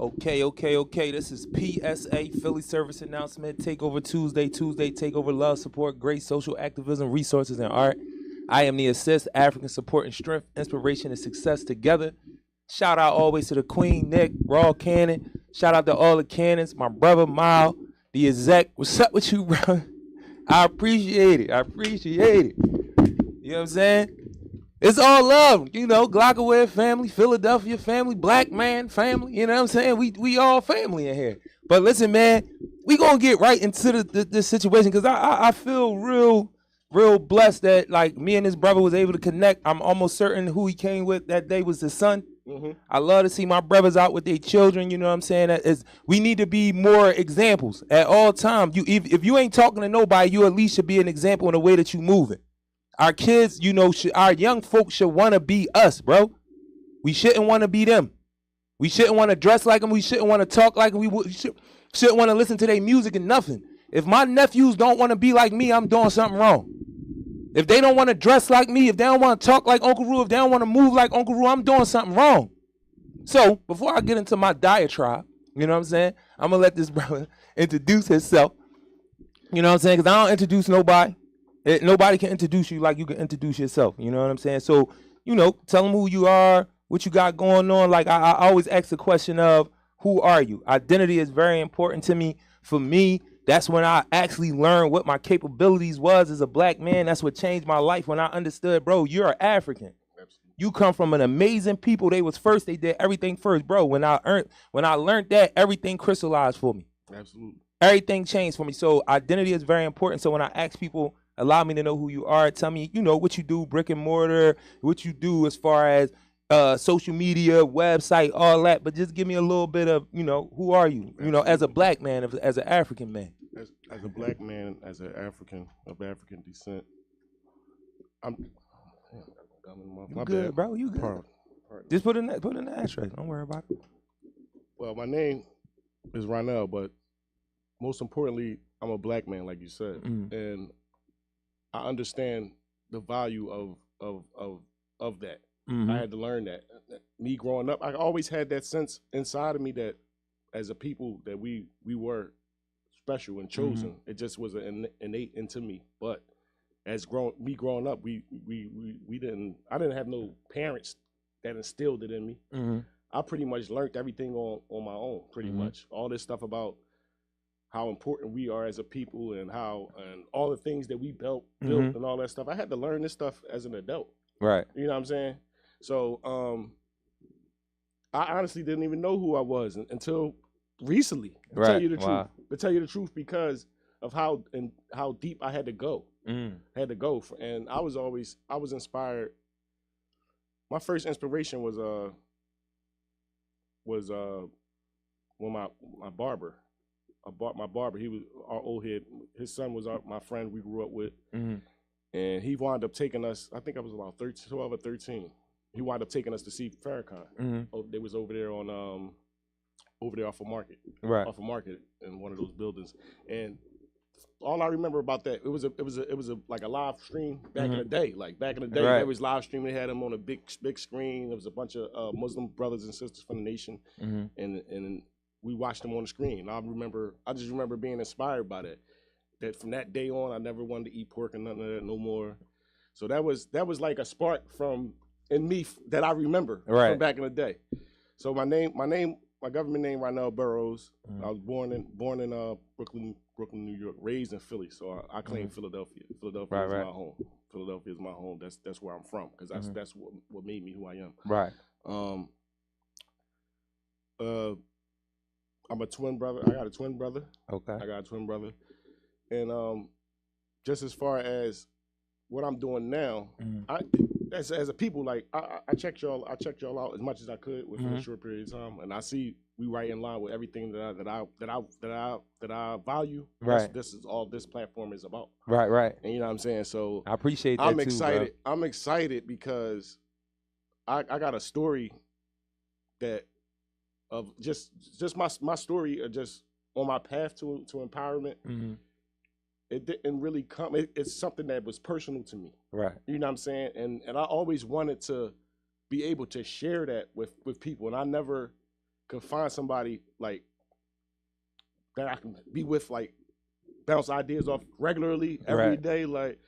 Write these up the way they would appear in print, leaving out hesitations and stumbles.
Okay. This is PSA, Philly Service Announcement. Takeover Tuesday, Takeover Love, Support, Grace, Social Activism, Resources, and Art. I am the assist, African Support and Strength, Inspiration and Success together. Shout out always to the Queen, Nick, Raw Cannon. Shout out to all the cannons, my brother Mile, the exec. What's up with you, bro? I appreciate it. You know what I'm saying? It's all love, Glockaware family, Philadelphia family, black man family, you know what I'm saying? We all family in here. But listen, man, we gonna get right into this situation because I feel real blessed that like me and his brother was able to connect. I'm almost certain who he came with that day was his son. Mm-hmm. I love to see my brothers out with their children, you know what I'm saying? We need to be more examples at all times. If you ain't talking to nobody, you at least should be an example in the way that you moving. Our kids, our young folks should want to be us, bro. We shouldn't want to be them. We shouldn't want to dress like them. We shouldn't want to talk like them. We shouldn't want to listen to their music and nothing. If my nephews don't want to be like me, I'm doing something wrong. If they don't want to dress like me, if they don't want to talk like Uncle Roo, if they don't want to move like Uncle Roo, I'm doing something wrong. So before I get into my diatribe, you know what I'm saying? I'm going to let this brother introduce himself. You know what I'm saying? Because I don't introduce nobody. Nobody can introduce you like you can introduce yourself. You know what I'm saying? So, tell them who you are, what you got going on. Like I always ask the question of, who are you? Identity is very important to me. For me, that's when I actually learned what my capabilities was as a black man. That's what changed my life when I understood, bro, you're African. Absolutely. You come from an amazing people. They was first. They did everything first, bro. When I learned that, everything crystallized for me. Absolutely. Everything changed for me. So identity is very important. So when I ask people, allow me to know who you are. Tell me, what you do, brick and mortar, what you do as far as social media, website, all that. But just give me a little bit of, who are you? As a black man, as an African man. As a black man, as an African of African descent, You good, bro? You good? Pardon. Just put in the ashtray. Don't worry about it. Well, my name is Ronell, but most importantly, I'm a black man, like you said, and I understand the value of that. Mm-hmm. I had to learn that. Me growing up, I always had that sense inside of me that as a people that we were special and chosen. Mm-hmm. It just was innate into me. But as growing up, we didn't. I didn't have no parents that instilled it in me. Mm-hmm. I pretty much learned everything on my own. Pretty much all this stuff about how important we are as a people and all the things that we built and all that stuff. I had to learn this stuff as an adult. Right. You know what I'm saying? So I honestly didn't even know who I was until recently. To tell you the truth. To tell you the truth, because of how deep I had to go. And I was inspired. My first inspiration was when my barber. My barber, he was our old head. His son was my friend we grew up with. Mm-hmm. And he wound up taking us, I think I was about 12 or 13. He wound up taking us to see Farrakhan. Mm-hmm. They was over there off of Market. Right. Off of Market in one of those buildings. And all I remember about that, it was like a live stream back in the day. Like back in the day, there was live stream. They had him on a big screen. There was a bunch of Muslim brothers and sisters from the nation. Mm-hmm. And we watched them on the screen. I just remember being inspired by that. That from that day on, I never wanted to eat pork and nothing of that no more. So that was like a spark in me that I remember from back in the day. So my government name, Ronell Burroughs. Mm-hmm. I was born in Brooklyn, New York, raised in Philly. So I claim Philadelphia. Philadelphia is my home. Philadelphia is my home. That's where I'm from because that's what made me who I am. Right. I'm a twin brother. I got a twin brother. Okay. I got a twin brother. And just as far as what I'm doing now, as a people, like I checked y'all out as much as I could within a short period of time, and I see we right in line with everything that I value. Right. This is all this platform is about. Right. And you know what I'm saying? So I appreciate that. I'm excited. Bro. I'm excited because I got a story that of just my story of just on my path to empowerment. Mm-hmm. It didn't really come. It's something that was personal to me. Right. You know what I'm saying? And I always wanted to be able to share that with people. And I never could find somebody like that I can be with, like bounce ideas off regularly every day, like.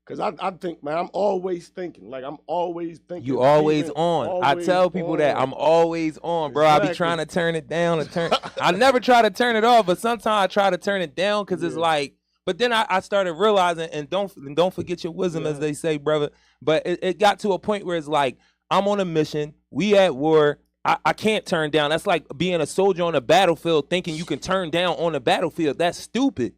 Cause I think, man, I'm always thinking. Like I'm always thinking. You always on. I tell people that I'm always on, bro. Exactly. I be trying to turn it down and turn. I never try to turn it off, but sometimes I try to turn it down because it's like. But then I started realizing, and don't forget your wisdom, as they say, brother. But it got to a point where it's like I'm on a mission. We at war. I can't turn down. That's like being a soldier on a battlefield, thinking you can turn down on the battlefield. That's stupid.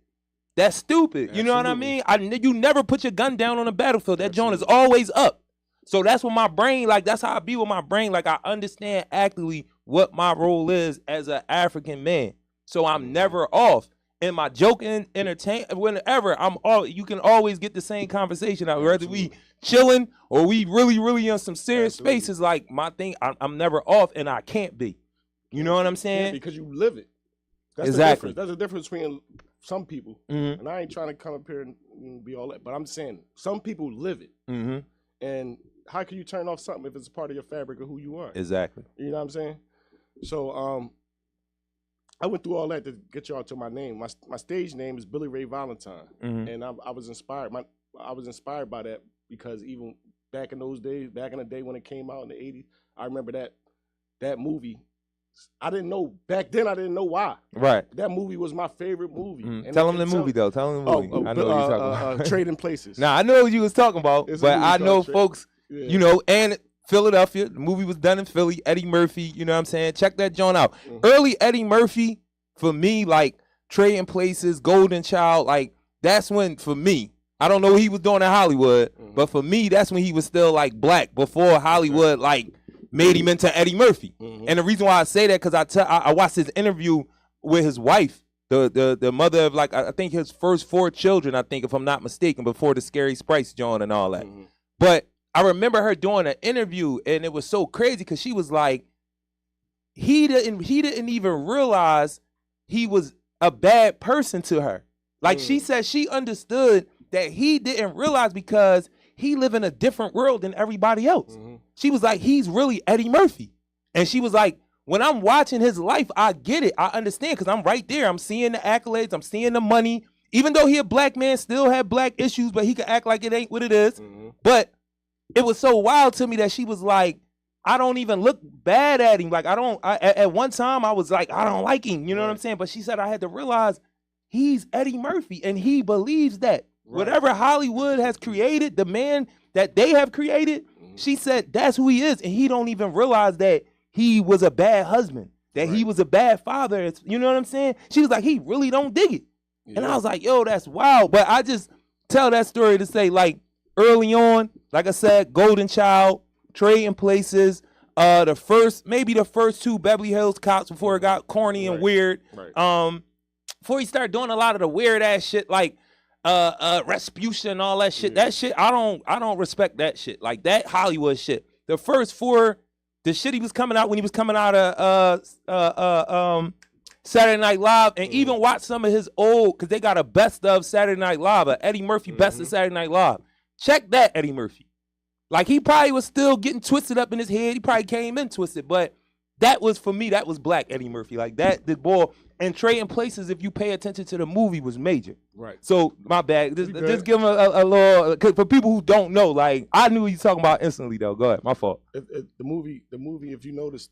That's stupid. You know what I mean? You never put your gun down on the battlefield. That joint is always up. So that's what my brain, like, that's how I be with my brain. Like, I understand actively what my role is as an African man. So I'm never off. In my joking, entertainment, whenever, you can always get the same conversation out. Whether we chilling or we really on some serious spaces, like, my thing, I'm never off, and I can't be. You know what I'm saying? Because you live it. That's exactly. The difference. That's the difference between some people, and I ain't trying to come up here and be all that, but I'm saying some people live it. And how can you turn off something if it's a part of your fabric of who you are? Exactly. You know what I'm saying? So I went through all that to get y'all to my name. My stage name is Billy Ray Valentine, and I was inspired. I was inspired by that because even back in those days, back in the day when it came out in the '80s, I remember that movie. I didn't know back then. I didn't know why. Right. That movie was my favorite movie. And tell them the movie though. Tell them the movie. I know what you're talking about. Trading Places. Now I know what you was talking about, but I know folks, you know, and Philadelphia. The movie was done in Philly. Eddie Murphy. You know what I'm saying? Check that joint out. Early Eddie Murphy for me, like Trading Places, Golden Child. Like that's when for me. I don't know what he was doing in Hollywood, but for me, that's when he was still like black before Hollywood like made him into Eddie Murphy. And the reason why I say that because I watched his interview with his wife, the mother of like I think his first 4 children, I think if I'm not mistaken, before the Scary Sprites joint and all that. But I remember her doing an interview and it was so crazy because she was like, he didn't even realize he was a bad person to her. Like she said she understood that he didn't realize because he live in a different world than everybody else. She was like, he's really Eddie Murphy. And she was like, when I'm watching his life, I get it. I understand because I'm right there. I'm seeing the accolades. I'm seeing the money. Even though he a black man, still had black issues, but he could act like it ain't what it is. But it was so wild to me that she was like, I don't even look bad at him. Like, at one time, I was like, I don't like him. You know what I'm saying? But she said I had to realize he's Eddie Murphy, and he believes that. Whatever Hollywood has created, the man that they have created, she said that's who he is, and he don't even realize that he was a bad husband, that he was a bad father. You know what I'm saying? She was like, he really don't dig it. And I was like, yo, that's wild. But I just tell that story to say, like, early on, like I said, Golden Child, Trading Places, maybe the first 2 Beverly Hills Cops before it got corny and weird. Before he started doing a lot of the weird ass shit, like Respucia and all that shit. That shit, I don't respect that shit. Like that Hollywood shit. The first 4, the shit he was coming out when he was coming out of Saturday Night Live, and even watch some of his old, because they got a best of Saturday Night Live, a Eddie Murphy best of Saturday Night Live. Check that Eddie Murphy. Like he probably was still getting twisted up in his head. He probably came in twisted, but that was, for me, that was black Eddie Murphy. Like that, the boy. And Trading Places, if you pay attention to the movie, was major. So, my bad. Just give him a little, for people who don't know, like, I knew what you talking about instantly, though. Go ahead. My fault. The movie, if you notice,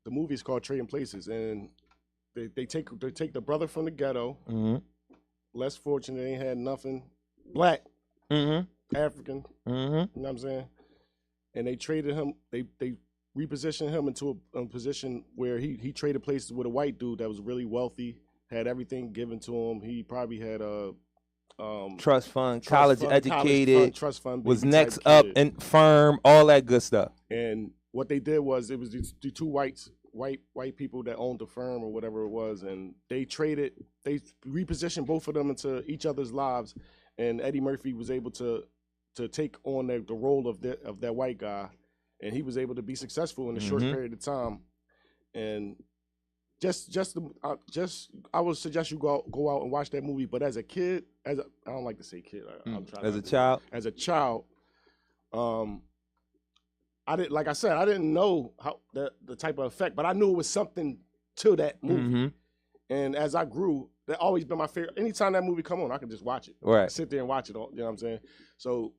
the movie is called Trading Places. And they take the brother from the ghetto, less fortunate, ain't had nothing, black, African, you know what I'm saying? And they traded him, they repositioned him into a position where he traded places with a white dude that was really wealthy, had everything given to him. He probably had a trust fund, college educated, trust fund, was next up and firm, all that good stuff. And what they did was it was the 2 white people that owned the firm or whatever it was, and they repositioned both of them into each other's lives, and Eddie Murphy was able to take on the role of that white guy. And he was able to be successful in a short period of time. And I would suggest you go out and watch that movie. But as a kid, I don't like to say kid. I'm trying as a child. As a child, I didn't, like I said, I didn't know how the type of effect, but I knew it was something to that movie. And as I grew, that always been my favorite. Anytime that movie come on, I can just watch it. Right. Sit there and watch it all, you know what I'm saying? So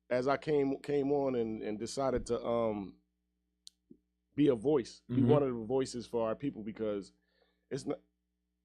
as I came on and decided to be a voice, be one of the voices for our people, because it's not,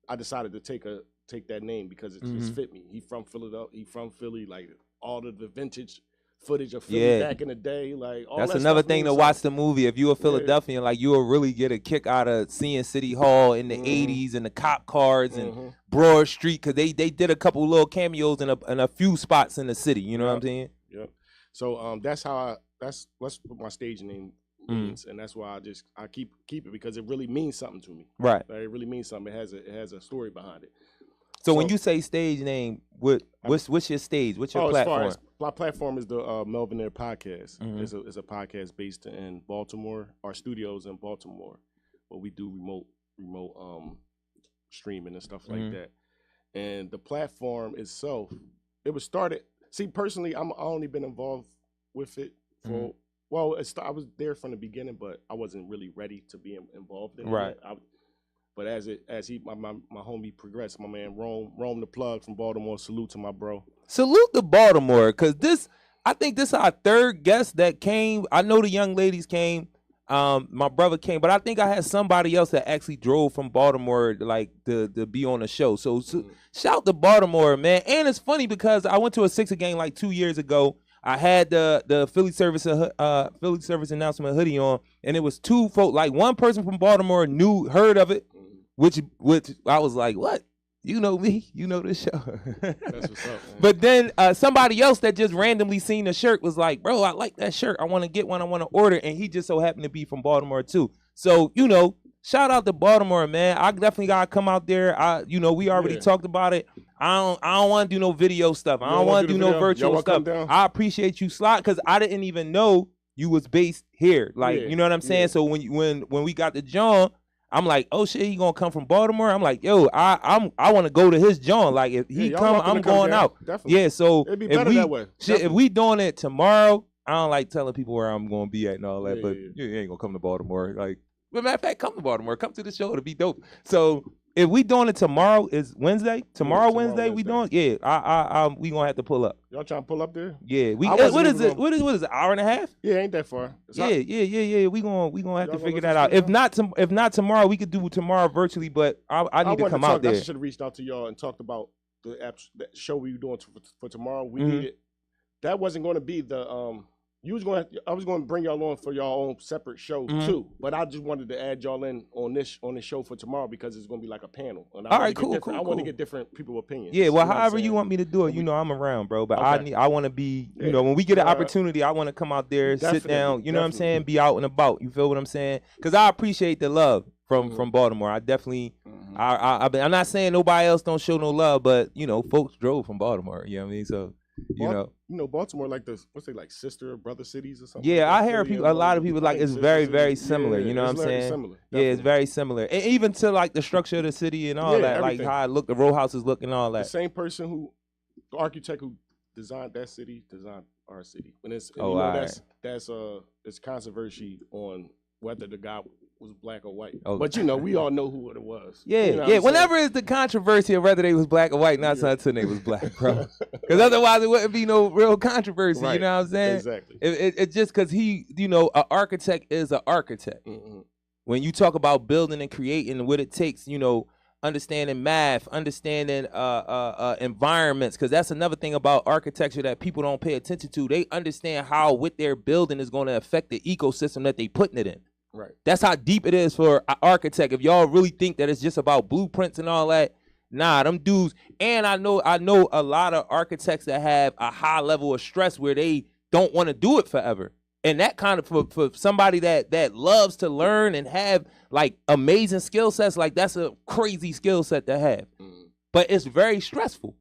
I decided to take that name because it just fit me. He from Philadelphia, he from Philly, like all of the vintage footage of Philly back in the day, like all that's that another stuff thing to means watch something. the movie. If you're a Philadelphian, like you will really get a kick out of seeing City Hall in the '80s and the cop cars and Broad Street, because they did a couple little cameos in a few spots in the city. You know what I'm saying? Yep. So that's how that's what my stage name means, and that's why I keep it, because it really means something to me. Right. Like, it really means something. It has a story behind it. So when you say stage name, what's your stage? What's your platform? As far as my platform is the Melvin Air Podcast. It's a podcast based in Baltimore. Our studio's in Baltimore, but we do remote streaming and stuff like that. And the platform itself, it was started. See, personally, I only been involved with it for I was there from the beginning, but I wasn't really ready to be involved in it. But as my homie progressed, my man Rome the plug from Baltimore. Salute to my bro. Salute to Baltimore, because I think this is our third guest that came. I know the young ladies came. My brother came, but I think I had somebody else that actually drove from Baltimore, like to be on the show. So shout to Baltimore, man. And it's funny because I went to a Sixer game like 2 years ago. I had the Philly service announcement hoodie on, and it was two folks. Like one person from Baltimore heard of it, which I was like, what? You know me, you know this show. That's what's up, man. But then somebody else that just randomly seen the shirt was like, bro, I like that shirt. I want to get one. I want to order. And he just so happened to be from Baltimore too. So, shout out to Baltimore, man. I definitely gotta come out there. We already talked about it. I don't want to do no video stuff. I don't want to do no virtual stuff. I appreciate you, Slot, because I didn't even know you was based here. Like, you know what I'm saying? Yeah. So when we got the John, I'm like, oh shit, he gonna come from Baltimore? I'm like, yo, I want to go to his John. Like, if he come, I'm going out. Definitely. Yeah, so it'd be better that way. Shit, if we doing it tomorrow, I don't like telling people where I'm gonna be at and all that, but you ain't gonna come to Baltimore. Like, but matter of fact, come to Baltimore, come to the show, it'll be dope. So if we doing it tomorrow, is Wednesday? Tomorrow Wednesday, we doing? Yeah, we gonna have to pull up. Y'all trying to pull up there? Yeah, what is it? What is it? Hour and a half? Yeah, ain't that far. Yeah. We gonna have to figure that out. If not tomorrow, we could do tomorrow virtually. But I need to come out there. I should have reached out to y'all and talked about the show we were doing for tomorrow. We needed. That wasn't going to be the I was going to bring y'all on for y'all own separate show too, but I just wanted to add y'all in on this show for tomorrow because it's going to be like a panel. And all right, cool. I want to get different people's opinions. Yeah, well, however you want me to do it, I'm around, bro. But I want to be, when we get an opportunity, I want to come out there, sit down. You know what I'm saying? Be out and about. You feel what I'm saying? Because I appreciate the love from Baltimore. I definitely, I'm not saying nobody else don't show no love, but folks drove from Baltimore. You know what I mean? So. Baltimore, like like sister or brother cities or something. Yeah, I hear a lot of people like it's very, very similar. You know what I'm saying? Similar, yeah, it's very similar, and even to like the structure of the city and all that, everything. Like how it look, the row houses look, and all that. The same person the architect who designed that city, designed our city. And it's it's controversy on whether the guy was black or white. But we all know who it was. Yeah. Whenever it's the controversy of whether they was black or white, not until they was black, bro. Because otherwise it wouldn't be no real controversy. Right. You know what I'm saying? Exactly. It's just because an architect is an architect. When you talk about building and creating what it takes, understanding math, understanding environments, because that's another thing about architecture that people don't pay attention to. They understand how what they're building is going to affect the ecosystem that they putting it in. Right. That's how deep it is for an architect. If y'all really think that it's just about blueprints and all that, nah, them dudes. And I know a lot of architects that have a high level of stress where they don't want to do it forever. And that kind of for somebody that loves to learn and have like amazing skill sets, like that's a crazy skill set to have. But it's very stressful.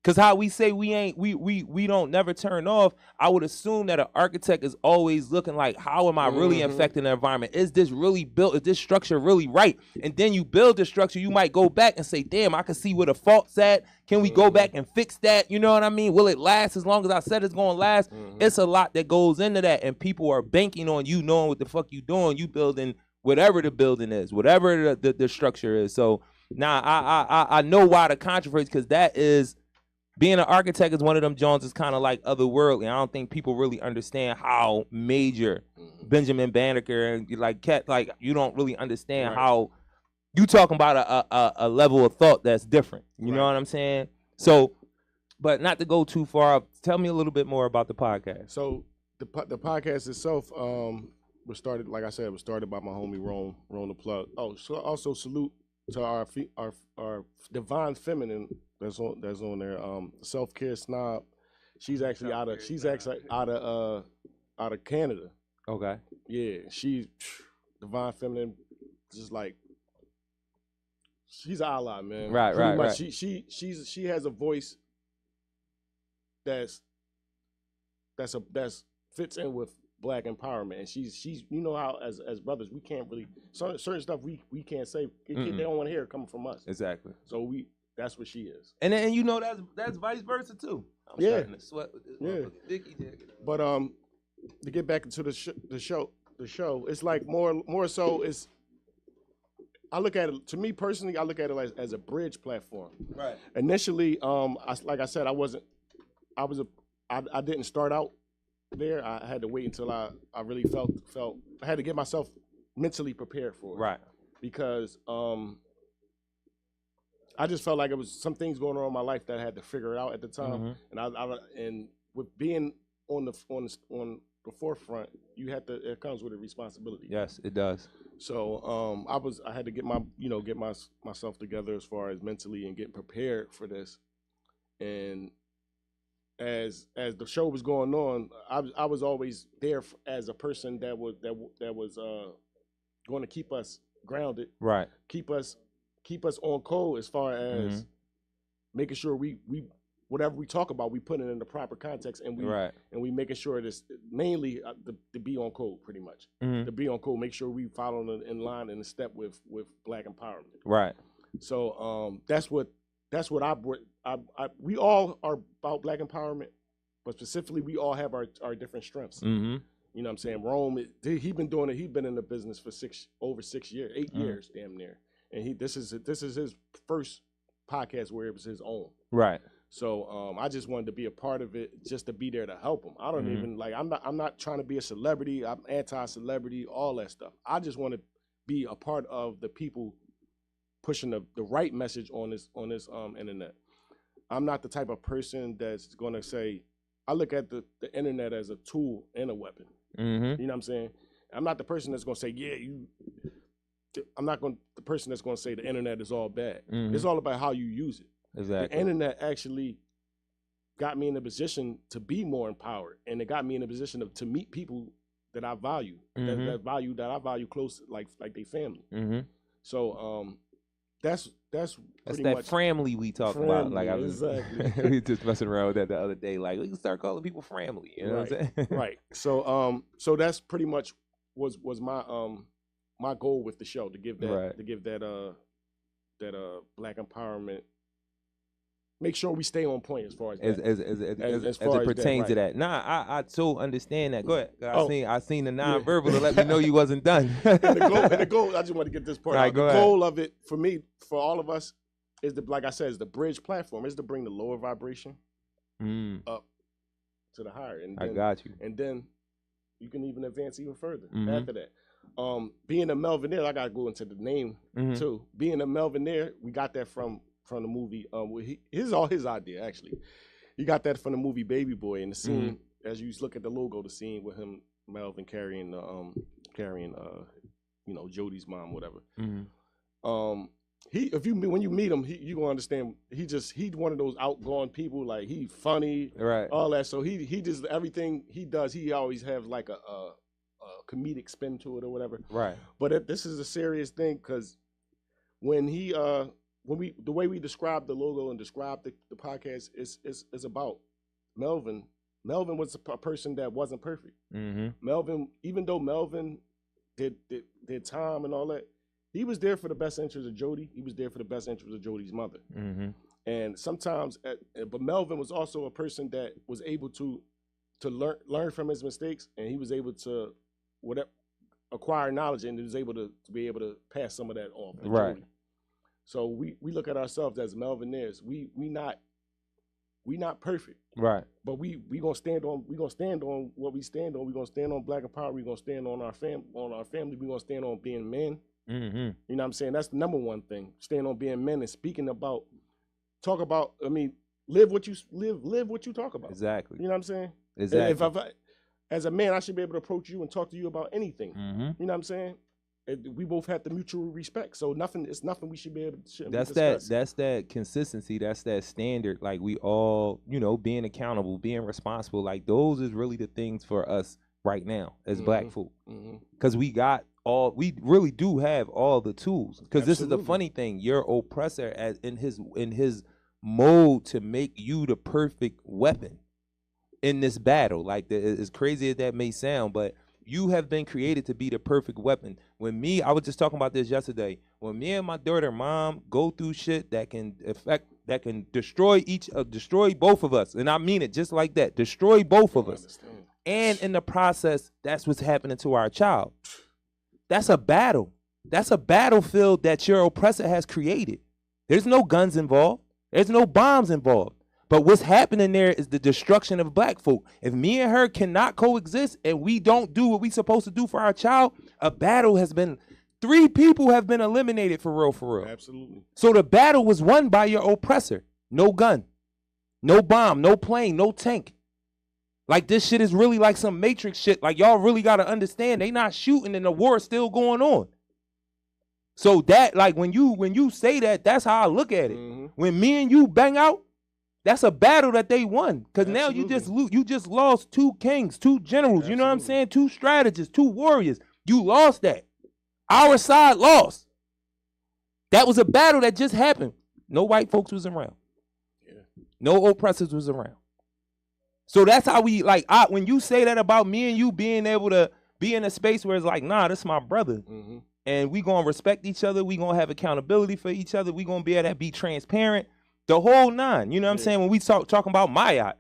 Cause how we say we don't never turn off, I would assume that an architect is always looking like, how am I really affecting the environment? Is this really built? Is this structure really right? And then you build the structure, you might go back and say, damn, I can see where the fault's at. Can we go back and fix that? You know what I mean? Will it last as long as I said it's gonna last? It's a lot that goes into that, and people are banking on you knowing what the fuck you doing. You building whatever the building is, whatever the structure is. So now I know why the controversy, because that is, being an architect is one of them Jones is kind of like otherworldly. I don't think people really understand how major Benjamin Banneker and like Cat, like you don't really understand how you talking about a level of thought that's different. You know what I'm saying? So, but not to go too far, tell me a little bit more about the podcast. So the podcast itself was started, like I said, was started by my homie Rome the Plug. Oh, so also salute to our divine feminine that's on there. Self-care snob. She's actually out of Canada. Okay. Yeah, she's divine feminine, just like she's an ally, man. Right. She has a voice that's fits in with Black empowerment, and she's you know how as brothers we can't really certain stuff we can't say. They don't want to hear it coming from us. Exactly. So that's what she is. And then you know that's vice versa too. I'm starting to sweat with this dicky jacket. But to get back into the show, it's like more so is. I look at it, to me personally, I look at it as a bridge platform. Right. Initially, like I said, I didn't start out there. I had to wait until I really felt I had to get myself mentally prepared for it. Right. Because I just felt like it was some things going on in my life that I had to figure it out at the time. And with being on the forefront, it comes with a responsibility. Yes, it does. So I had to get myself together as far as mentally and get prepared for this. And as the show was going on, I was always there as a person that was going to keep us grounded, right? Keep us on code as far as making sure we whatever we talk about, we put it in the proper context, and we making sure it's mainly to be on code, pretty much. To be on code, make sure we follow in line and in step with Black empowerment. Right. So that's what I brought. We all are about Black empowerment, but specifically we all have our different strengths. You know what I'm saying? Rome, he been doing it. He's been in the business for over 6 years, 8 years, damn near. And this is his first podcast where it was his own. Right. So I just wanted to be a part of it, just to be there to help him. I don't even I'm not trying to be a celebrity. I'm anti-celebrity, all that stuff. I just want to be a part of the people pushing the right message on this internet. I'm not the type of person that's going to say, I look at the internet as a tool and a weapon. You know what I'm saying? I'm not the person that's going to say, I'm not the person that's going to say the internet is all bad. It's all about how you use it. Exactly. The internet actually got me in a position to be more empowered, and it got me in a position to meet people that I value, that I value close, like they family. So that's pretty that much family we talk about. Like exactly. we just messing around with that the other day. Like we can start calling people family. You know what I'm saying? Right. So that's pretty much was my my goal with the show, to give that Black empowerment. Make sure we stay on point as far as it pertains to that. Nah, I so understand that. Go ahead. I seen the nonverbal to let me know you wasn't done. and the goal. I just want to get this part out. The goal of it for me, for all of us, is like I said, is the bridge platform. Is to bring the lower vibration up to the higher. And then, I got you. And then you can even advance even further after that. Being a Melvinaire, I gotta go into the name too. Being a Melvinaire, we got that from the movie. His all his idea actually. He got that from the movie Baby Boy, and the scene as you look at the logo, the scene with him, Melvin carrying Jody's mom, whatever. When you meet him, you gonna understand. He's one of those outgoing people. Like he funny, right? All that. So he just everything he does. He always have like a comedic spin to it or whatever. Right. But this is a serious thing, because when the way we describe the logo and describe the podcast is about Melvin. Melvin was a person that wasn't perfect. Melvin, even though Melvin did time and all that, he was there for the best interest of Jody. He was there for the best interest of Jody's mother. And sometimes, but Melvin was also a person that was able to learn from his mistakes, and he was able to acquire knowledge and is able to be able to pass some of that on. Right. So we look at ourselves as Melvinaires. We not perfect. Right. But we gonna stand on what we stand on. We gonna stand on Black Power. We gonna stand on our family. We gonna stand on being men. Mm-hmm. You know what I'm saying? That's the number one thing. Stand on being men and speaking about, talk about. I mean, live what you talk about. Exactly. You know what I'm saying? Exactly. If as a man, I should be able to approach you and talk to you about anything. Mm-hmm. You know what I'm saying? We both have the mutual respect. So it's nothing we should be able to. That's that consistency. That's that standard. Like we all, being accountable, being responsible. Like those is really the things for us right now as Black folk. Because we really do have all the tools. Because this is the funny thing. Your oppressor, in his mode to make you the perfect weapon in this battle. Like as crazy as that may sound, but you have been created to be the perfect weapon. I was just talking about this yesterday. When me and my daughter mom go through shit that can destroy both of us, and I mean it just like that, destroy both of us. And in the process, that's what's happening to our child. That's a battle. That's a battlefield that your oppressor has created. There's no guns involved. There's no bombs involved. But what's happening there is the destruction of Black folk. If me and her cannot coexist and we don't do what we supposed to do for our child, a battle has been, 3 people have been eliminated for real. Absolutely. So the battle was won by your oppressor. No gun, no bomb, no plane, no tank. Like this shit is really like some Matrix shit. Like y'all really got to understand they not shooting and the war is still going on. So that, like when you say that, that's how I look at it. Mm-hmm. When me and you bang out, that's a battle that they won. Because now you just lost 2 kings, 2 generals. Absolutely. You know what I'm saying? 2 strategists, 2 warriors. You lost that. Our side lost. That was a battle that just happened. No white folks was around. Yeah. No oppressors was around. So that's how we, when you say that about me and you being able to be in a space where it's like, nah, this is my brother. Mm-hmm. And we going to respect each other. We going to have accountability for each other. We going to be able to be transparent. The whole 9, you know what I'm saying? When we talking about Mayat,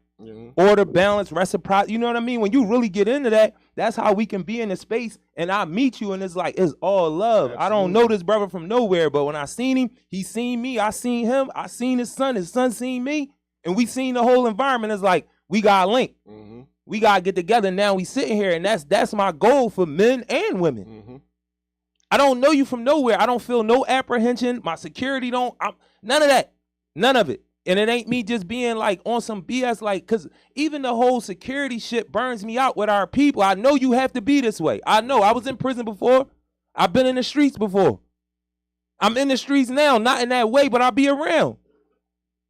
order, balance, reciprocity, you know what I mean? When you really get into that, that's how we can be in a space and I meet you and it's like, it's all love. Absolutely. I don't know this brother from nowhere, but when I seen him, he seen me, I seen him, I seen his son seen me, and we seen the whole environment. It's like, we got linked. Mm-hmm. We got to get together. Now we sitting here and that's my goal for men and women. Mm-hmm. I don't know you from nowhere. I don't feel no apprehension. My security none of that. None of it. And it ain't me just being like on some BS, because even the whole security shit burns me out with our people. I know you have to be this way. I know. I was in prison before. I've been in the streets before. I'm in the streets now, not in that way, but I'll be around.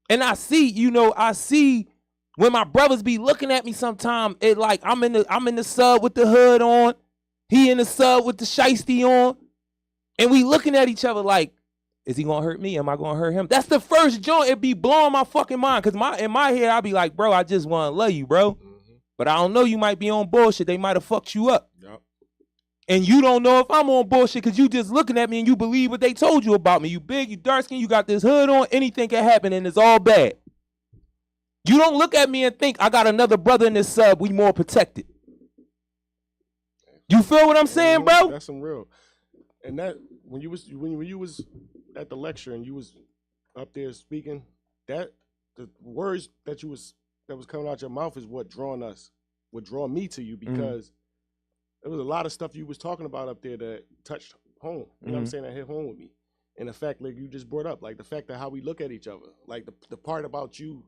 And I see when my brothers be looking at me sometime, it like I'm in the sub with the hood on. He in the sub with the shiesty on. And we looking at each other like, is he gonna hurt me? Am I gonna hurt him? That's the first joint. It be blowing my fucking mind. Cause in my head, I be like, bro, I just wanna love you, bro. Mm-hmm. But I don't know, you might be on bullshit. They might have fucked you up. Yep. And you don't know if I'm on bullshit because you just looking at me and you believe what they told you about me. You big, you dark skin, you got this hood on, anything can happen and it's all bad. You don't look at me and think I got another brother in this sub, we more protected. You feel what I'm saying, bro? That's some real. And that when you was at the lecture and you was up there speaking, that the words that was coming out your mouth is what draw me to you, because there was a lot of stuff you was talking about up there that touched home. You know what I'm saying? That hit home with me. And the fact, like you just brought up, like the fact that how we look at each other, like the part about you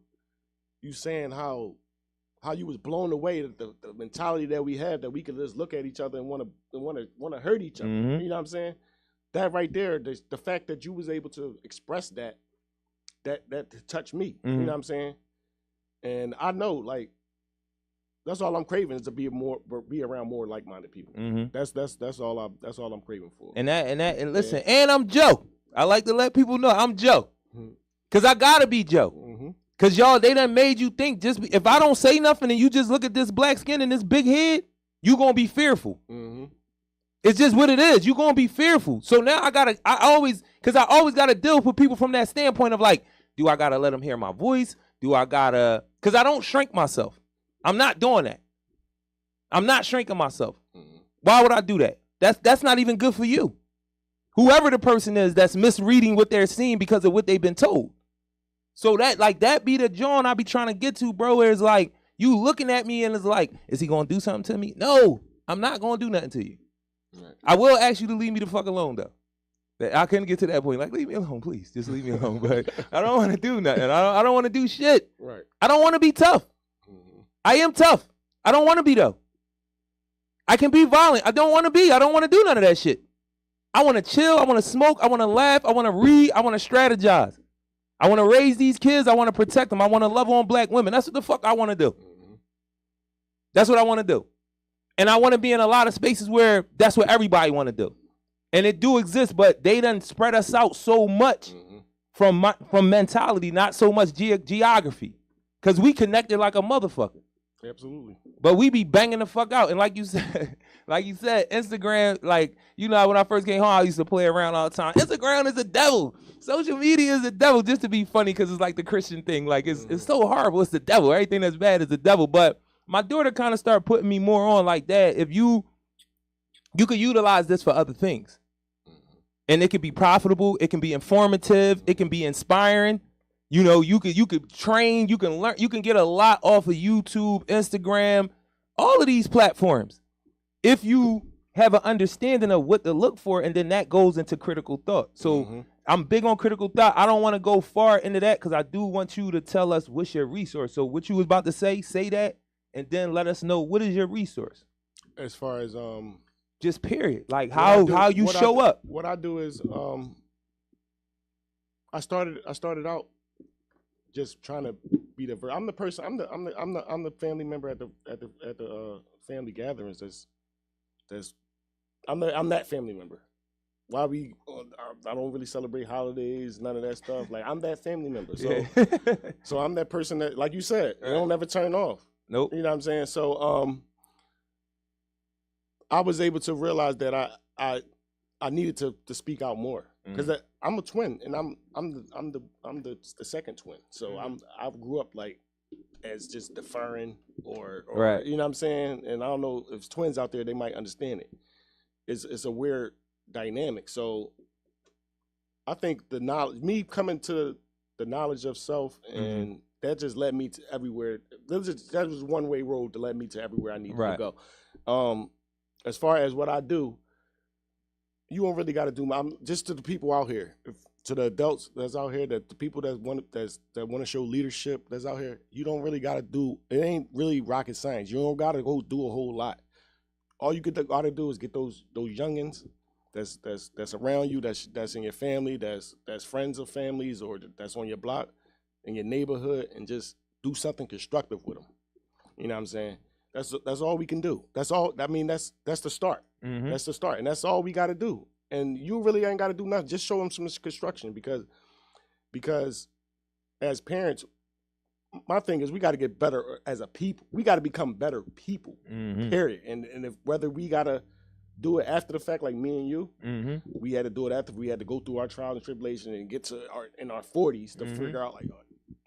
saying how you was blown away, the mentality that we have, that we could just look at each other and want to hurt each other. Mm-hmm. You know what I'm saying? That right there, the fact that you was able to express that touched me. Mm-hmm. You know what I'm saying? And I know, like, that's all I'm craving is to be around more like-minded people. Mm-hmm. That's all I'm craving for. And listen, and I'm Joe. I like to let people know I'm Joe, cause I gotta be Joe. Mm-hmm. Cause y'all, they done made you think if I don't say nothing and you just look at this black skin and this big head, you gonna be fearful. Mm-hmm. It's just what it is. You gonna be fearful. So now I always gotta deal with people from that standpoint of like, do I gotta let them hear my voice? Cause I don't shrink myself. I'm not doing that. I'm not shrinking myself. Mm-hmm. Why would I do that? That's not even good for you. Whoever the person is that's misreading what they're seeing because of what they've been told. So that be the John I be trying to get to, bro, where it's like, you looking at me and it's like, is he going to do something to me? No, I'm not going to do nothing to you. Right. I will ask you to leave me the fuck alone, though. I couldn't get to that point. Like, leave me alone, please. Just leave me alone. But I don't want to do nothing. I don't want to do shit. Right. I don't want to be tough. Mm-hmm. I am tough. I don't want to be, though. I can be violent. I don't want to be. I don't want to do none of that shit. I want to chill. I want to smoke. I want to laugh. I want to read. I want to strategize. I want to raise these kids. I want to protect them. I want to love on black women. That's what the fuck I want to do. Mm-hmm. That's what I want to do. And I want to be in a lot of spaces where that's what everybody want to do. And it do exist, but they done spread us out so much from mentality, not so much geography. Because we connected like a motherfucker. Absolutely. But we be banging the fuck out. And like you said, Instagram, like, when I first came home, I used to play around all the time. Instagram is the devil. Social media is the devil, just to be funny, because it's like the Christian thing. Like, it's so horrible. It's the devil. Everything that's bad is the devil. But my daughter kind of started putting me more on like that. If you could utilize this for other things. And it can be profitable. It can be informative. It can be inspiring. You could train. You can learn. You can get a lot off of YouTube, Instagram, all of these platforms. If you have an understanding of what to look for, and then that goes into critical thought. So I'm big on critical thought. I don't want to go far into that because I do want you to tell us what's your resource. So what you was about to say that, and then let us know what is your resource. As far as just period. Like how you show up. What I do is I started out just trying to be I'm the person. I'm the family member at the family gatherings. I'm that family member. Why I don't really celebrate holidays, none of that stuff. Like, I'm that family member. So so I'm that person that, like you said, they don't ever turn off. Nope. You know what I'm saying? So I was able to realize that I needed to speak out more, because I'm a twin, and I'm the second twin. So I grew up like as just deferring or right. You know what I'm saying? And I don't know if twins out there, they might understand it. It's a weird dynamic. So I think me coming to the knowledge of self, and that just led me to everywhere. That was one way road to lead me to everywhere I needed to go. As far as what I do, you don't really got to do. I'm just to the people out here, to the adults that's out here, that the people that want to show leadership that's out here. You don't really got to do. It ain't really rocket science. You don't got to go do a whole lot. All you got to do is get those youngins that's around you, that's in your family, that's friends of families, or that's on your block, in your neighborhood, and just do something constructive with them. You know what I'm saying? That's all we can do. That's all. I mean, that's the start. Mm-hmm. That's the start, and that's all we got to do. And you really ain't got to do nothing. Just show them some construction, because as parents, my thing is we got to get better as a people. We got to become better people. Mm-hmm. Period. And if whether we got to do it after the fact, like me and you, we had to do it after we had to go through our trials and tribulation and get to in our 40s to figure out, like, you know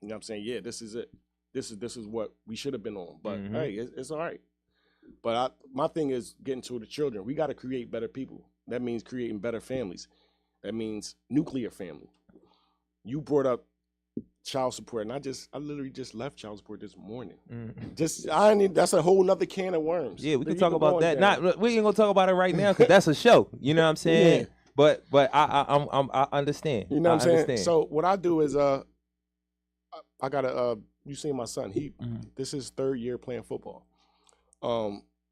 what I'm saying? Yeah, this is it. This is what we should have been on. But hey, it's all right. But my thing is getting to the children. We got to create better people. That means creating better families. That means nuclear family. You brought up child support, and I literally just left child support this morning. That's a whole nother can of worms. Yeah, we can talk about that. We ain't gonna talk about it right now because that's a show. You know what I'm saying? Yeah. But I understand. You know what I'm saying? So what I do is I got you seen my son. This is his 3rd year playing football.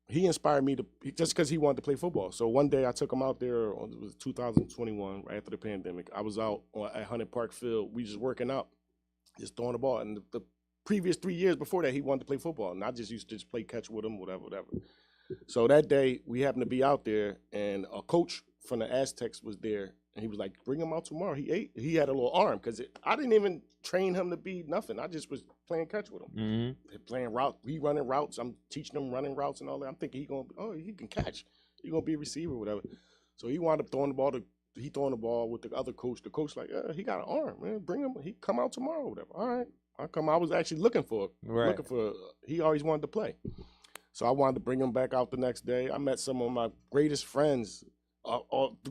He inspired me just because he wanted to play football. So one day I took him out there. It was 2021, right after the pandemic. I was out at Hunted Park Field. We just working out, just throwing the ball. And the previous 3 years before that, he wanted to play football, and I just used to just play catch with him, whatever. So that day we happened to be out there, and a coach from the Aztecs was there. And he was like, bring him out tomorrow. He had a little arm, because I didn't even train him to be nothing. I just was playing catch with him. Playing route. We running routes. I'm teaching him running routes and all that. I'm thinking he can catch. He going to be a receiver or whatever. So he wound up throwing the ball with the other coach. The coach like, he got an arm, man. Bring him. He come out tomorrow or whatever. All right. I was actually looking for it. Right. He always wanted to play. So I wanted to bring them back out the next day. I met some of my greatest friends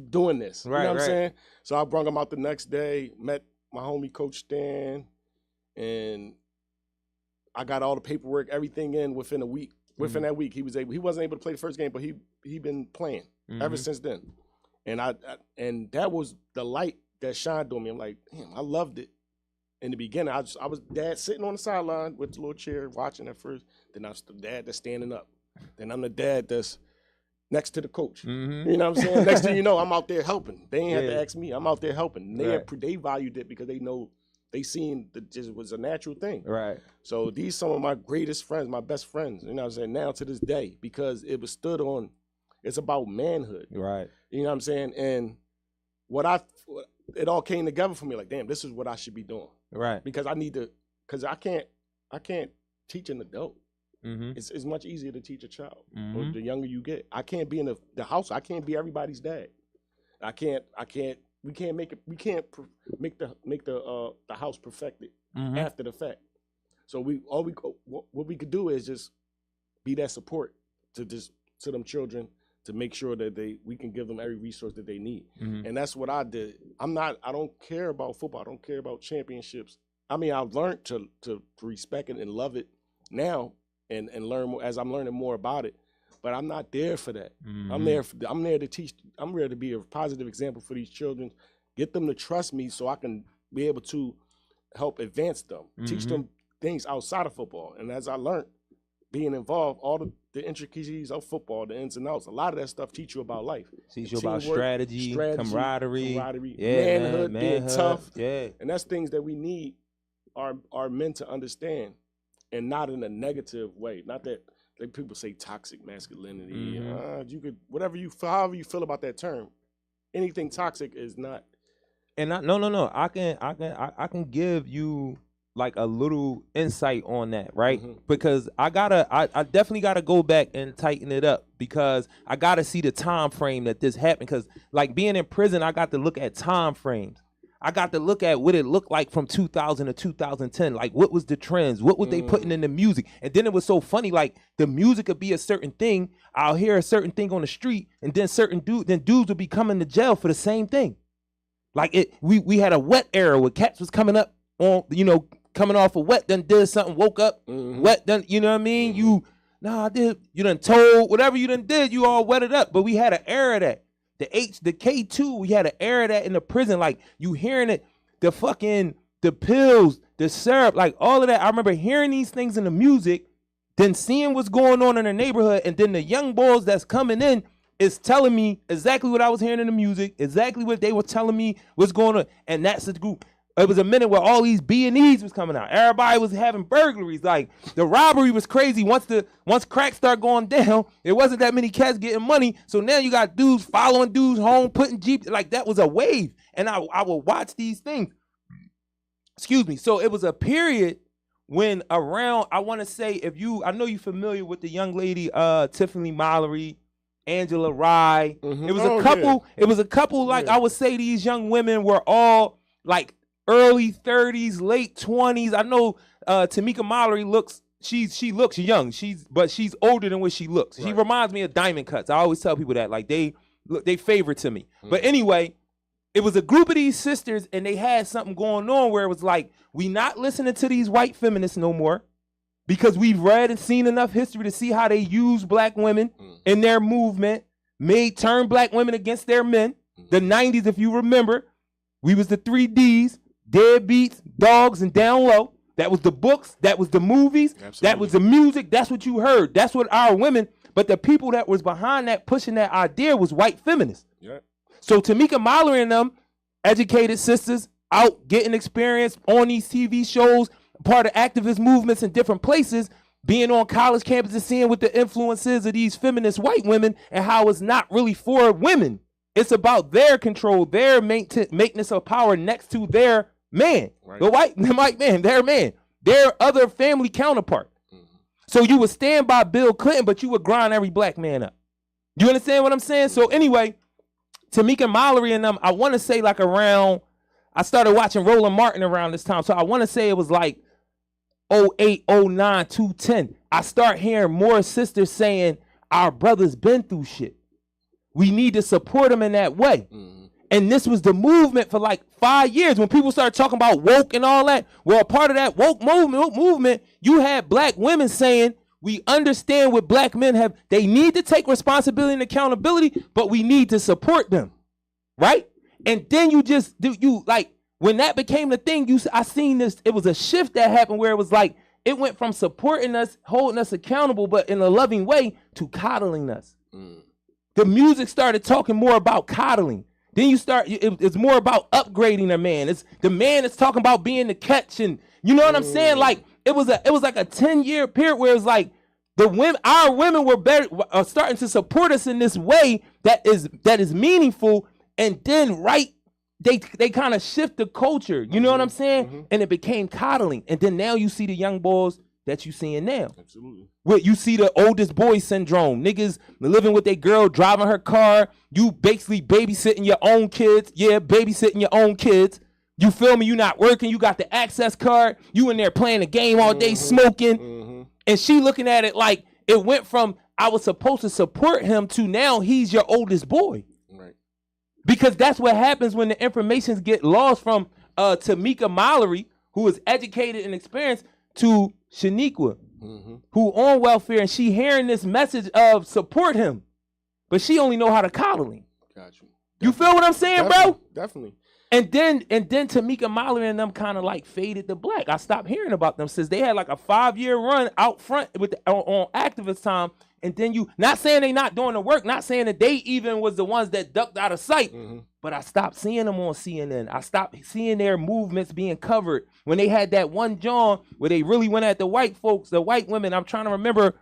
doing this. You know what I'm saying? So I brought them out the next day, met my homie Coach Stan, and I got all the paperwork, everything in within a week. Within that week, he wasn't able to play the first game, but he been playing ever since then. And and that was the light that shined on me. I'm like, damn, I loved it. In the beginning, I was dad sitting on the sideline with the little chair watching at first. Then I was the dad that's standing up. Then I'm the dad that's next to the coach. You know what I'm saying? Next thing you know, I'm out there helping. They ain't have to ask me. I'm out there helping. They valued it because they know they seen that it was a natural thing. Right. So these some of my greatest friends, my best friends, you know what I'm saying, now to this day, because it was stood on, it's about manhood. Right. You know what I'm saying? And it all came together for me like, damn, this is what I should be doing. Right. Because I can't teach an adult. It's much easier to teach a child. The younger you get. I can't be in the house. I can't be everybody's dad. We can't make the house perfected after the fact. So what we could do is just be that support to them children, to make sure that we can give them every resource that they need. And that's what I did. I don't care about football. I don't care about championships. I mean, I've learned to respect it and love it now and learn more as I'm learning more about it. But I'm not there for that. I'm there to teach. I'm there to be a positive example for these children, get them to trust me so I can be able to help advance them, teach them things outside of football. And as I learned, being involved, all the intricacies of football, the ins and outs, a lot of that stuff teach you about life. Teach you about strategy, camaraderie, manhood, being tough. Yeah. And that's things that we need our men to understand, and not in a negative way. Not that like people say toxic masculinity. You could however you feel about that term. Anything toxic is not. And no. I can give you like a little insight on that, right? Because I definitely gotta go back and tighten it up, because I gotta see the time frame that this happened. Because like being in prison, I got to look at time frames. I got to look at what it looked like from 2000 to 2010. Like, what was the trends? What was they putting in the music? And then it was so funny, like, the music could be a certain thing. I'll hear a certain thing on the street, and then dudes would be coming to jail for the same thing. Like, we had a wet era where cats was coming up on, coming off of wet, then did something, woke up, wet, then, you know what I mean? You done told, whatever you done did, you all wetted up. But we had an era of that. The K2, we had an era of that in the prison. Like, you hearing it, the pills, the syrup, like all of that. I remember hearing these things in the music, then seeing what's going on in the neighborhood, and then the young boys that's coming in is telling me exactly what I was hearing in the music, exactly what they were telling me what's going on. And that's the group. It was a minute where all these B&Es was coming out. Everybody was having burglaries. Like, the robbery was crazy. Once crack started going down, it wasn't that many cats getting money. So now you got dudes following dudes home, putting Jeeps. Like, that was a wave. And I would watch these things. Excuse me. So it was a period when around, I want to say, I know you're familiar with the young lady, Tiffany Mallory, Angela Rye. It was a couple. Yeah. It was a couple, like, I would say these young women were all, like, early 30s, late 20s. I know Tamika Mallory she looks young. But she's older than what she looks. Right. She reminds me of Diamond Cuts. I always tell people that. Like, they favorite to me. But anyway, it was a group of these sisters, and they had something going on where it was like, we not listening to these white feminists no more, because we've read and seen enough history to see how they use black women in their movement, turn black women against their men. The 90s, if you remember, we was the 3Ds. Deadbeats, dogs, and down low. That was the books. That was the movies. Absolutely. That was the music. That's what you heard. That's what our women. But the people that was behind that, pushing that idea, was white feminists. Yeah. So Tamika Mallory and them, educated sisters, out getting experience on these TV shows, part of activist movements in different places, being on college campuses, seeing what the influences of these feminist white women and how it's not really for women. It's about their control, their maintenance of power next to their man, right. The white man, their man, their other family counterpart. So you would stand by Bill Clinton, but you would grind every black man up. You understand what I'm saying? So anyway, Tamika Mallory and them, I want to say like around, I started watching Roland Martin around this time. So I want to say it was like 08, 09, 210, I start hearing more sisters saying, our brothers been through shit. We need to support them in that way. And this was the movement for like 5 years when people started talking about woke and all that. Well, a part of that woke movement, you had black women saying, we understand what black men have. They need to take responsibility and accountability, but we need to support them, right? And then when that became the thing, I seen this, it was a shift that happened where it was like, it went from supporting us, holding us accountable, but in a loving way, to coddling us. The music started talking more about coddling. Then it's more about upgrading a man. It's the man is talking about being the catch, and you know what I'm saying? Like it was like a 10-year period where it's like our women were starting to support us in this way that is meaningful, and then they kind of shift the culture. You know what I'm saying? And it became coddling, and then now you see the young boys that you seeing now. Absolutely. You see the oldest boy syndrome. Niggas living with their girl, driving her car. You basically babysitting your own kids. Yeah, babysitting your own kids. You feel me? You not working. You got the access card. You in there playing the game all day, smoking. And she looking at it like it went from I was supposed to support him to now he's your oldest boy. Right. Because that's what happens when the information get lost from Tamika Mallory, who is educated and experienced, to Shaniqua, who on welfare, and she hearing this message of support him, but she only know how to coddle him. Got you. You feel what I'm saying, bro? Definitely. And then Tamika Mallory and them kind of like faded to black. I stopped hearing about them since they had like a 5-year run out front on activist time. And then not saying they not doing the work, not saying that they even was the ones that ducked out of sight, but I stopped seeing them on CNN. I stopped seeing their movements being covered. When they had that one John where they really went at the white folks, the white women, I'm trying to remember,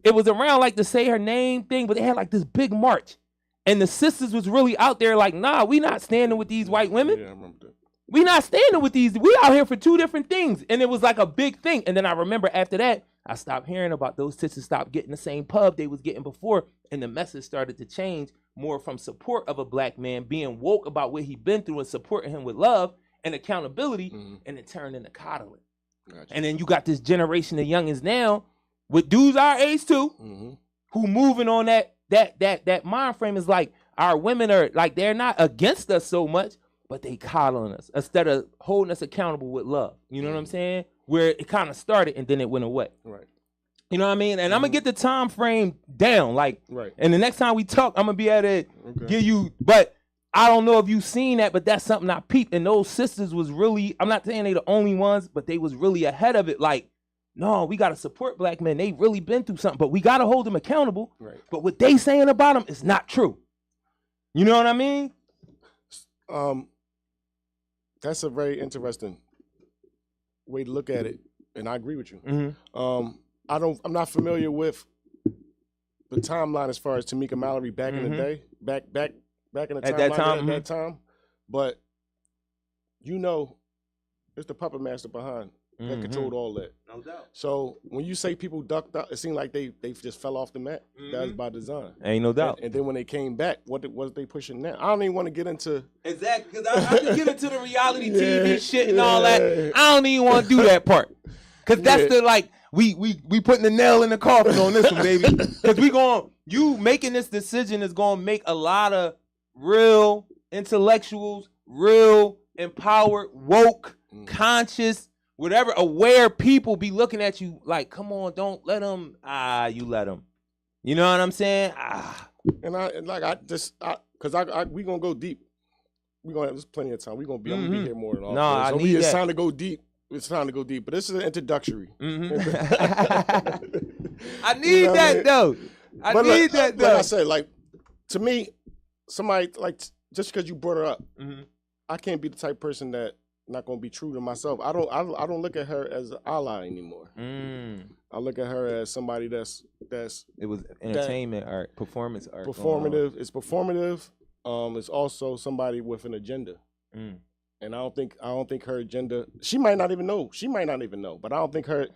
it was around like the say her name thing, but they had like this big march. And the sisters was really out there like, nah, we not standing with these white women. Yeah, I remember that. We not standing with these. We out here for two different things. And it was like a big thing. And then I remember after that, I stopped hearing about those sisters stopped getting the same pub they was getting before. And the message started to change more from support of a black man being woke about what he been through and supporting him with love and accountability. And it turned into coddling. Gotcha. And then you got this generation of youngins now with dudes our age too, who moving on that mind frame is like our women are like, they're not against us so much, but they coddling us instead of holding us accountable with love. You know what I'm saying? Where it kind of started and then it went away. Right. You know what I mean? And I'm gonna get the time frame down, like, and the next time we talk, I'm gonna be able to give you, but I don't know if you've seen that, but that's something I peeped. And those sisters was really, I'm not saying they the only ones, but they was really ahead of it. Like, no, we got to support black men. They really been through something, but we got to hold them accountable. Right. But what they saying about them is not true. You know what I mean? That's a very interesting way to look at it, and I agree with you. I'm not familiar with the timeline as far as Tamika Mallory back in the day, back in the timeline at that time. But you know, it's the puppet master behind that controlled all that. No doubt. So when you say people ducked out, it seemed like they just fell off the mat. That was by design. Ain't no doubt. And then when they came back, what they pushing now? I don't even want to get into exactly, because I can get into the reality TV shit and all that. I don't even want to do that part, because that's the like we putting the nail in the coffin on this one, baby. Because you making this decision is gonna make a lot of real intellectuals, real empowered, woke, conscious, whatever, aware people be looking at you like, come on, don't let them. You let them. You know what I'm saying? Because we gonna go deep. There's plenty of time. I'm gonna be here more than all. It's time to go deep. It's time to go deep. But this is an introductory. I need that though. Like I said, like, to me, somebody like, just because you brought her up, I can't be the type of person that not gonna be true to myself. I don't look at her as an ally anymore. I look at her as somebody that's it was entertainment art, performance art. Performative. It's performative. It's also somebody with an agenda. And I don't think her agenda, she might not even know. But I don't think her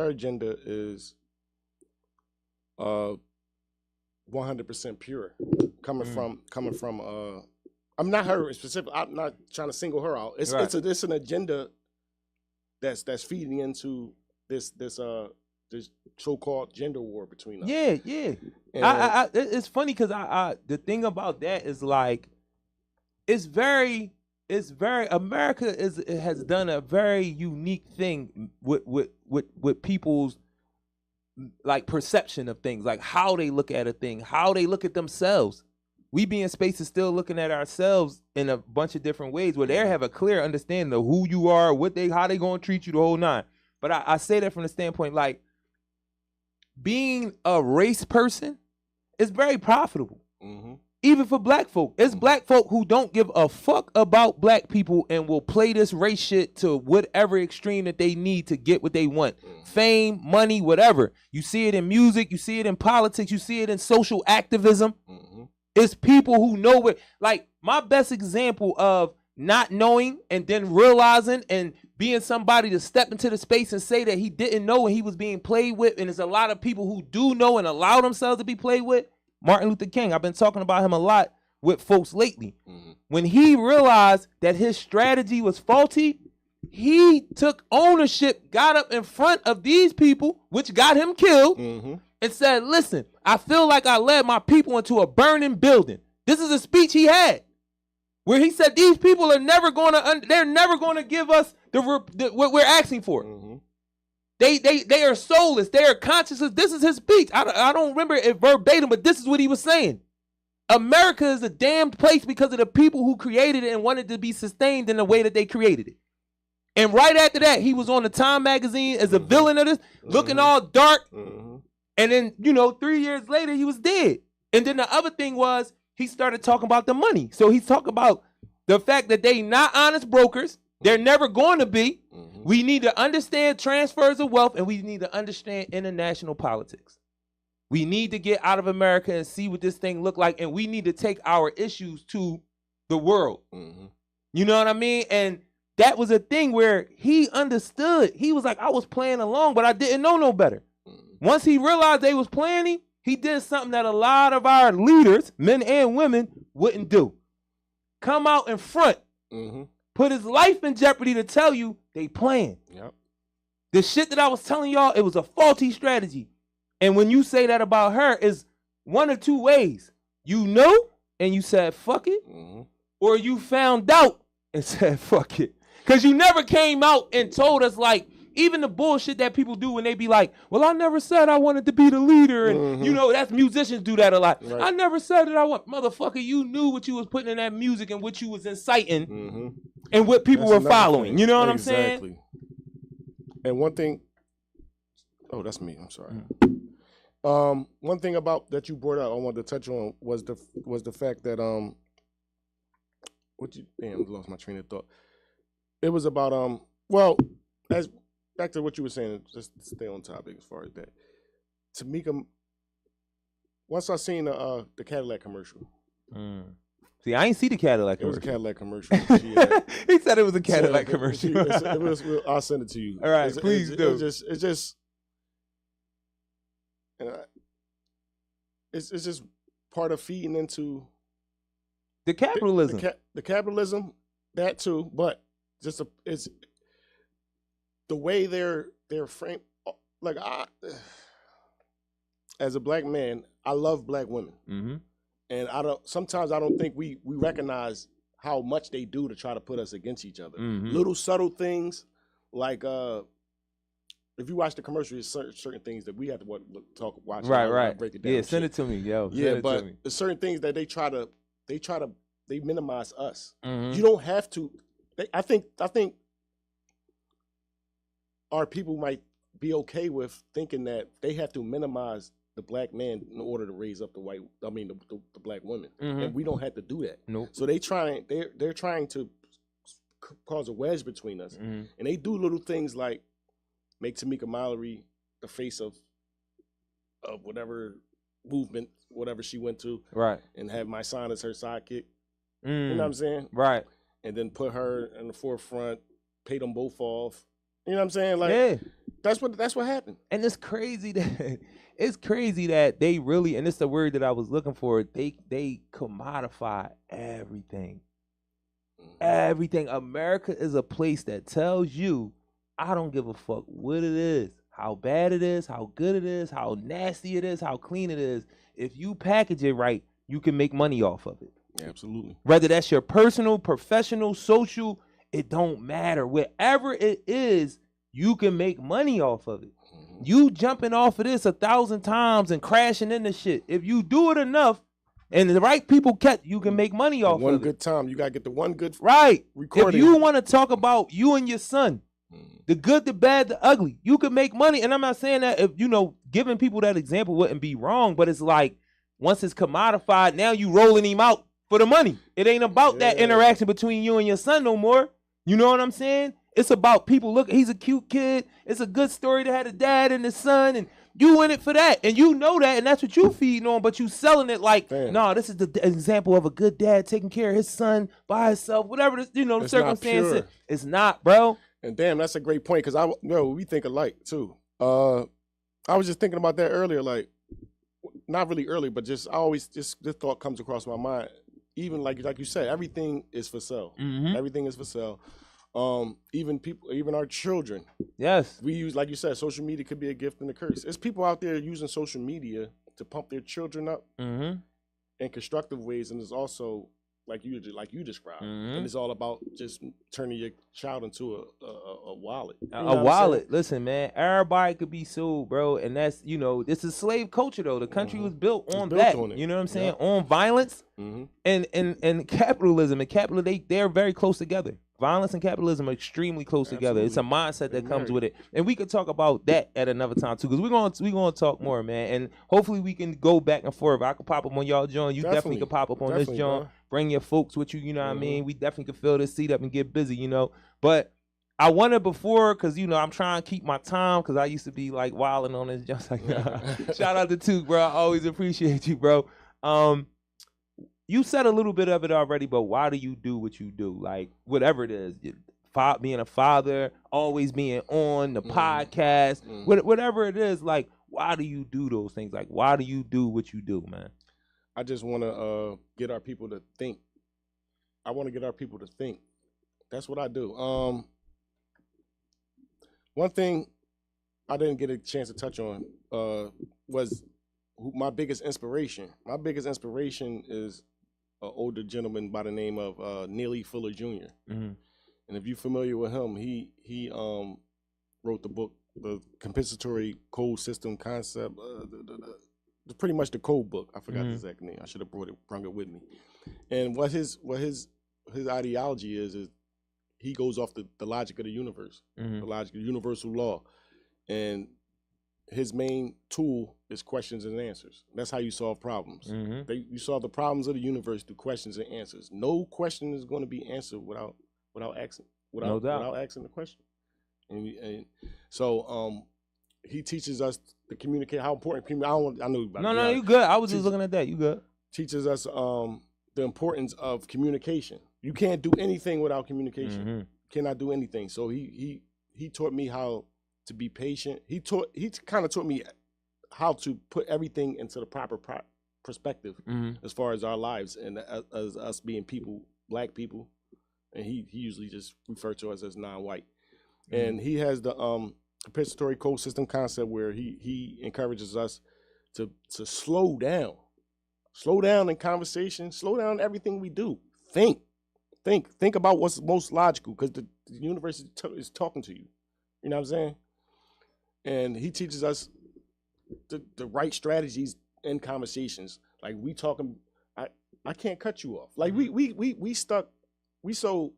agenda is 100% pure. Coming from I'm not her specific. I'm not trying to single her out. It's an agenda that's feeding into this so-called gender war between us. Yeah, yeah. It's funny because the thing about that is like, it's very America has done a very unique thing with people's like perception of things, like how they look at a thing, how they look at themselves. We be in spaces still looking at ourselves in a bunch of different ways where they have a clear understanding of who you are, how they gonna treat you the whole nine. But I say that from the standpoint, like, being a race person is very profitable. Mm-hmm. Even for black folk. It's black folk who don't give a fuck about black people and will play this race shit to whatever extreme that they need to get what they want. Fame, money, whatever. You see it in music, you see it in politics, you see it in social activism. It's people who know what, like, my best example of not knowing and then realizing and being somebody to step into the space and say that he didn't know and he was being played with, and there's a lot of people who do know and allow themselves to be played with. Martin Luther King, I've been talking about him a lot with folks lately. When he realized that his strategy was faulty, he took ownership, got up in front of these people, which got him killed, and said, listen, I feel like I led my people into a burning building. This is a speech he had where he said these people are never going to, they're never going to give us what we're asking for. They are soulless. They are conscienceless. This is his speech. I don't remember it verbatim, but this is what he was saying. America is a damned place because of the people who created it and wanted to be sustained in the way that they created it. And right after that, he was on the Time magazine as a villain of this, looking all dark. And then, 3 years later, he was dead. And then the other thing was, he started talking about the money. So he's talking about the fact that they not honest brokers. They're never going to be. We need to understand transfers of wealth, and we need to understand international politics. We need to get out of America and see what this thing look like, and we need to take our issues to the world. You know what I mean? And that was a thing where he understood. He was like, I was playing along, but I didn't know no better. Once he realized they was playing him, he did something that a lot of our leaders, men and women, wouldn't do. Come out in front. Put his life in jeopardy to tell you they playing. The shit that I was telling y'all, it was a faulty strategy. And when you say that about her, is one of two ways. You know and you said fuck it, or you found out and said fuck it. Because you never came out and told us, like, even the bullshit that people do when they be like, well, I never said I wanted to be the leader. And, that's musicians do that a lot. Right. I never said that I want, motherfucker, you knew what you was putting in that music and what you was inciting and what people were following. Thing. You know what I'm saying? And one thing, that's me, I'm sorry. One thing about that you brought up, I wanted to touch on was the fact that, I lost my train of thought. It was about, back to what you were saying, just to stay on topic as far as that. Tamika, once I seen the Cadillac commercial. See, I ain't see the Cadillac commercial. It was a Cadillac commercial. He said it was a Cadillac commercial. I'll send it to you. All right, please do. It's just part of feeding into the capitalism. The capitalism, that too, but it's the way they're framed. Like, as a black man, I love black women, and sometimes I don't think we recognize how much they do to try to put us against each other. Little subtle things, like if you watch the commercial, there's certain things that we have to watch. Right. Break it down. Yeah, send it to me, yo. Yeah, but there's certain things that they minimize us. You don't have to. I think our people might be okay with thinking that they have to minimize the black man in order to raise up the black women, and we don't have to do that. Nope. So they're trying to cause a wedge between us, and they do little things like make Tamika Mallory the face of whatever movement, whatever she went to, right, and have my son as her sidekick. You know what I'm saying? Right. And then put her in the forefront, pay them both off. You know what I'm saying? Like, yeah, that's what happened. And it's crazy that they really, and it's the word that I was looking for. They commodify everything. Everything. America is a place that tells you I don't give a fuck what it is, how bad it is, how good it is, how nasty it is, how clean it is. If you package it right, you can make money off of it. Absolutely. Whether that's your personal, professional, social, it don't matter. Whatever it is, you can make money off of it. You jumping off of this 1,000 times and crashing into shit. If you do it enough and the right people catch, you can make money off of it. One good time. You got to get the one good If recording. you want to talk about you and your son, the good, the bad, the ugly, you can make money. And I'm not saying that if, giving people that example wouldn't be wrong, but it's like once it's commodified, now you rolling him out for the money. It ain't about that interaction between you and your son no more. You know what I'm saying? It's about people, look, he's a cute kid. It's a good story to have a dad and his son, and you in it for that. And you know that, and that's what you feeding on, but you selling it like, no, this is the example of a good dad taking care of his son by himself, whatever the circumstance is. It's not, bro. And damn, that's a great point, because we think alike too. I was just thinking about that earlier, like, not really early, but just this thought comes across my mind. Even like you said, everything is for sale. Mm-hmm. Everything is for sale. Even our children. Yes. We use, like you said, social media could be a gift and a curse. There's people out there using social media to pump their children up in constructive ways, and there's also like you described, and it's all about just turning your child into a wallet. A wallet. Listen, man, everybody could be sold, bro, and that's this is slave culture though. The country was built on that. You know what I'm saying? On violence and capitalism. And they're very close together. Violence and capitalism are extremely close together. It's a mindset that comes with it, and we could talk about that at another time too, because we're gonna talk more, man. And hopefully we can go back and forth. I could pop up on y'all joint. You definitely could pop up on this joint. Bro. Bring your folks with you. You know what I mean? We definitely could fill this seat up and get busy. But I wanted before, because I'm trying to keep my time, because I used to be like wilding on this just like shout out to Took, bro. I always appreciate you, bro. You said a little bit of it already, but why do you do what you do? Like, whatever it is, being a father, always being on the podcast, whatever it is, like, why do you do those things? Like, why do you do what you do, man? I just want to get our people to think. I want to get our people to think. That's what I do. One thing I didn't get a chance to touch on was my biggest inspiration. My biggest inspiration is an older gentleman by the name of Neely Fuller Jr. And if you're familiar with him, he wrote the book, The Compensatory Code System Concept, pretty much the code book. I forgot the exact name. I should have brought it with me. And what his ideology is he goes off the logic of the universe, the logic of universal law, and his main tool is questions and answers. That's how you solve problems. You solve the problems of the universe through questions and answers. No question is going to be answered without asking the question. And so he teaches us to communicate. How important communication. I know about it. No, you good. I was just looking at that. You good. Teaches us the importance of communication. You can't do anything without communication. You cannot do anything. So he taught me how to be patient. He kind of taught me how to put everything into the proper perspective as far as our lives and as us being people, black people. And he usually just referred to us as non-white. And he has the compensatory code system concept where he encourages us to slow down in conversation, slow down everything we do. Think about what's most logical, because the universe is talking to you. You know what I'm saying? And he teaches us the right strategies in conversations. Like we talking, I can't cut you off. Like we so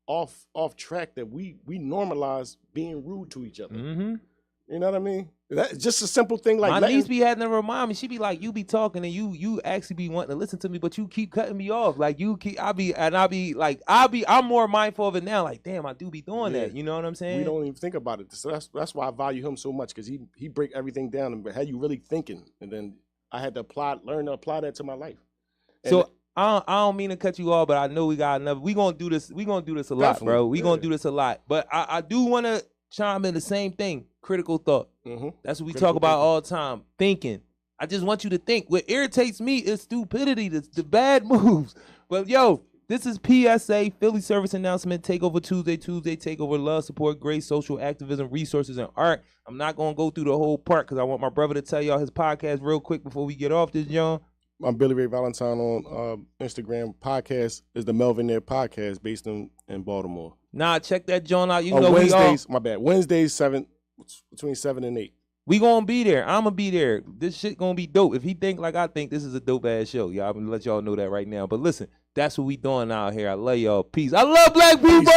off track that we normalize being rude to each other. You know what I mean? That's just a simple thing. Like my niece be having to remind me. She be like, "You be talking and you actually be wanting to listen to me, but you keep cutting me off. Like I'm more mindful of it now. Like, damn, I do be doing that. You know what I'm saying? We don't even think about it. So that's why I value him so much, because he break everything down and had you really thinking. And then I had to learn to apply that to my life. And so I don't mean to cut you off, but I know we got another. We gonna do this a lot, bro. We gonna do this a lot. But I do want to chime in the same thing. Critical thought. That's what we talk about all the time. Thinking. I just want you to think. What irritates me is stupidity, the bad moves. But yo, This is PSA, Philly Service Announcement, Takeover Tuesday, Takeover Love, Support, Grace, Social Activism, Resources, and Art. I'm not going to go through the whole part because I want my brother to tell y'all his podcast real quick before we get off this, John. I'm Billy Ray Valentine on Instagram. Podcast is the Melvin Air Podcast based in Baltimore. Nah, check that John out. You on know Wednesdays, my bad. Wednesdays, between 7 and 8. We gonna be there. I'm gonna be there. This shit gonna be dope. If he think like I think, this is a dope ass show. Y'all, I'm gonna let y'all know that right now. But listen, that's what we doing out here. I love y'all. Peace. I love black people. Peace.